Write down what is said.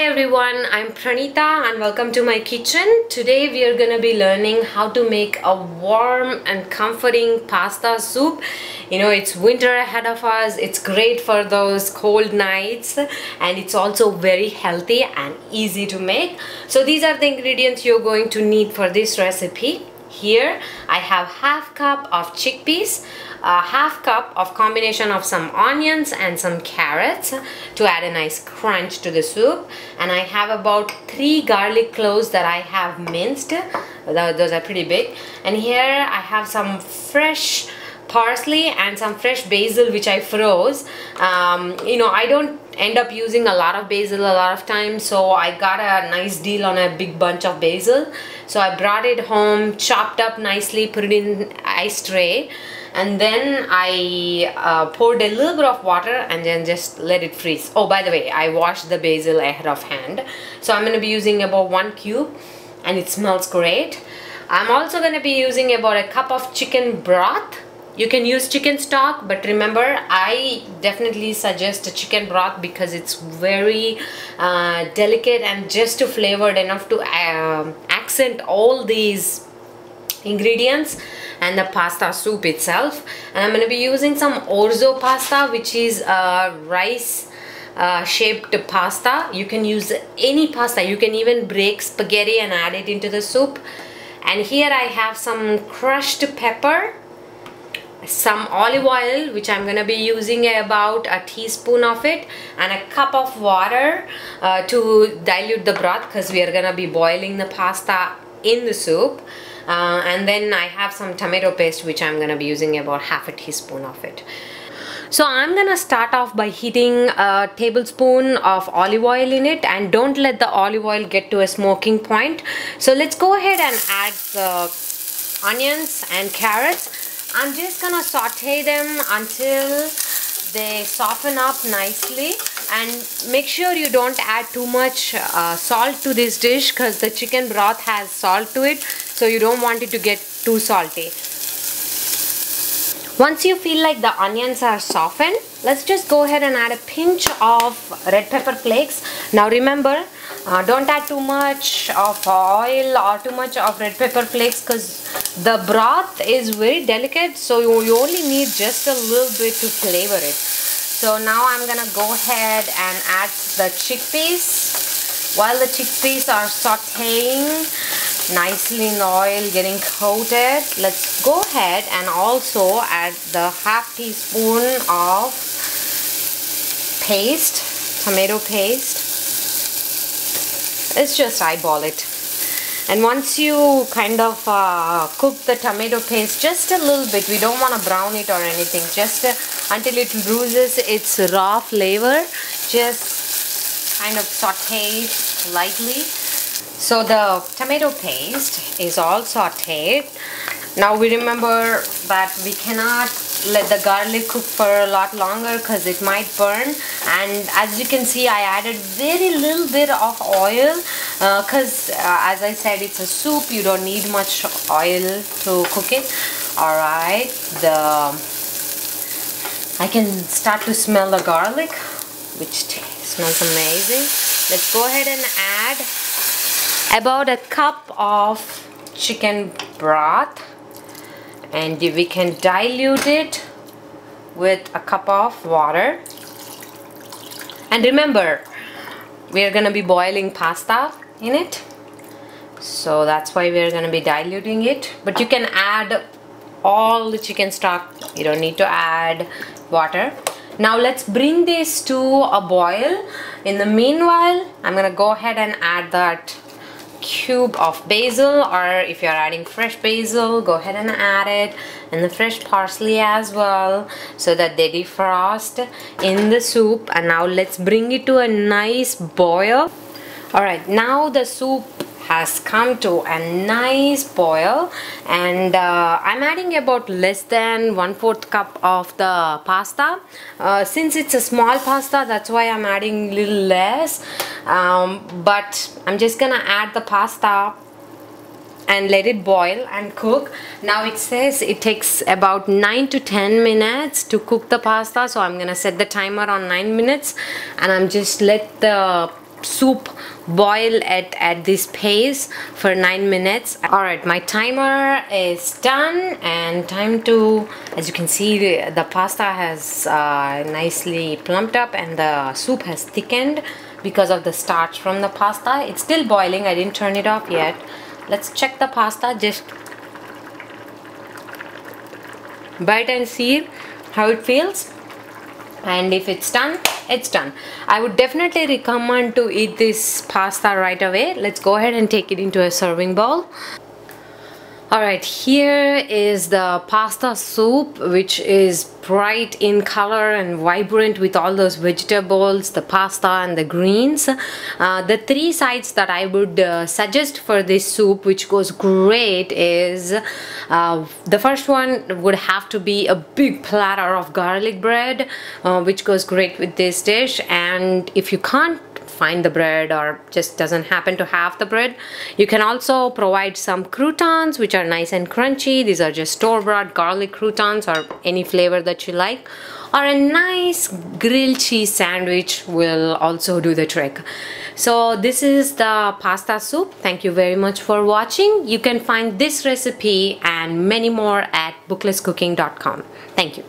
Hi everyone, I'm Pranita and welcome to my kitchen. Today we are gonna be learning how to make a warm and comforting pasta soup. You know, it's winter ahead of us. It's great for those cold nights and it's also very healthy and easy to make. So these are the ingredients you're going to need for this recipe. Here I have half cup of chickpeas, a half cup of combination of some onions and some carrots to add a nice crunch to the soup, and I have about 3 garlic cloves that I have minced. Those are pretty big. And here I have some fresh parsley and some fresh basil which I froze. You know, I don't end up using a lot of basil a lot of times, so I got a nice deal on a big bunch of basil. So I brought it home, chopped up nicely, put it in ice tray, and then I poured a little bit of water and then just let it freeze. Oh, by the way, I washed the basil ahead of hand. So I'm going to be using about 1 cube and it smells great. I'm also going to be using about a cup of chicken broth. You can use chicken stock, but remember, I definitely suggest a chicken broth because it's very delicate and just to flavored enough to accent all these ingredients and the pasta soup itself. And I'm going to be using some orzo pasta, which is rice shaped pasta. You can use any pasta. You can even break spaghetti and add it into the soup. And here I have some crushed pepper, some olive oil, which I'm gonna be using about a teaspoon of it, and a cup of water to dilute the broth because we are gonna be boiling the pasta in the soup. And then I have some tomato paste, which I'm gonna be using about half a teaspoon of it. So I'm gonna start off by heating a tablespoon of olive oil in it, and don't let the olive oil get to a smoking point. So let's go ahead and add the onions and carrots. I'm just gonna saute them until they soften up nicely, and make sure you don't add too much salt to this dish because the chicken broth has salt to it, so you don't want it to get too salty. Once you feel like the onions are softened, let's just go ahead and add a pinch of red pepper flakes. Now remember, don't add too much of oil or too much of red pepper flakes because the broth is very delicate, so you only need just a little bit to flavor it. So now I'm gonna go ahead and add the chickpeas. While the chickpeas are sauteing nicely in oil, getting coated, let's go ahead and also add the half teaspoon of paste, tomato paste. Let's just eyeball it. And once you kind of cook the tomato paste just a little bit, we don't want to brown it or anything, just until it loses its raw flavor, just kind of saute it lightly. So the tomato paste is all sauteed. Now we remember that we cannot let the garlic cook for a lot longer because it might burn. And as you can see, I added very little bit of oil because as I said, it's a soup. You don't need much oil to cook it. Alright, I can start to smell the garlic, which smells amazing. Let's go ahead and add about a cup of chicken broth, and we can dilute it with a cup of water. And remember, we are going to be boiling pasta in it, so that's why we are going to be diluting it. But you can add all the chicken stock, you don't need to add water. Now let's bring this to a boil. In the meanwhile, I'm going to go ahead and add that cube of basil, or if you're adding fresh basil, go ahead and add it, and the fresh parsley as well, so that they defrost in the soup. And now let's bring it to a nice boil. Alright, now the soup has come to a nice boil, and I'm adding about less than 1/4 cup of the pasta. Since it's a small pasta, that's why I'm adding a little less, but I'm just gonna add the pasta and let it boil and cook. Now it says it takes about 9 to 10 minutes to cook the pasta, so I'm gonna set the timer on 9 minutes, and I'm just let the soup boil at this pace for 9 minutes. Alright, my timer is done, and time to, as you can see, the pasta has nicely plumped up and the soup has thickened because of the starch from the pasta. It's still boiling, I didn't turn it off yet. Let's check the pasta, just bite and see how it feels. And if it's done, it's done. I would definitely recommend to eat this pasta right away. Let's go ahead and take it into a serving bowl. Alright, here is the pasta soup, which is bright in color and vibrant with all those vegetables, the pasta and the greens. The three sides that I would suggest for this soup, which goes great, is the first one would have to be a big platter of garlic bread, which goes great with this dish. And if you can't find the bread or just doesn't happen to have the bread, you can also provide some croutons, which are nice and crunchy. These are just store-bought garlic croutons or any flavor that you like, or a nice grilled cheese sandwich will also do the trick. So this is the pasta soup. Thank you very much for watching. You can find this recipe and many more at booklesscooking.com. Thank you.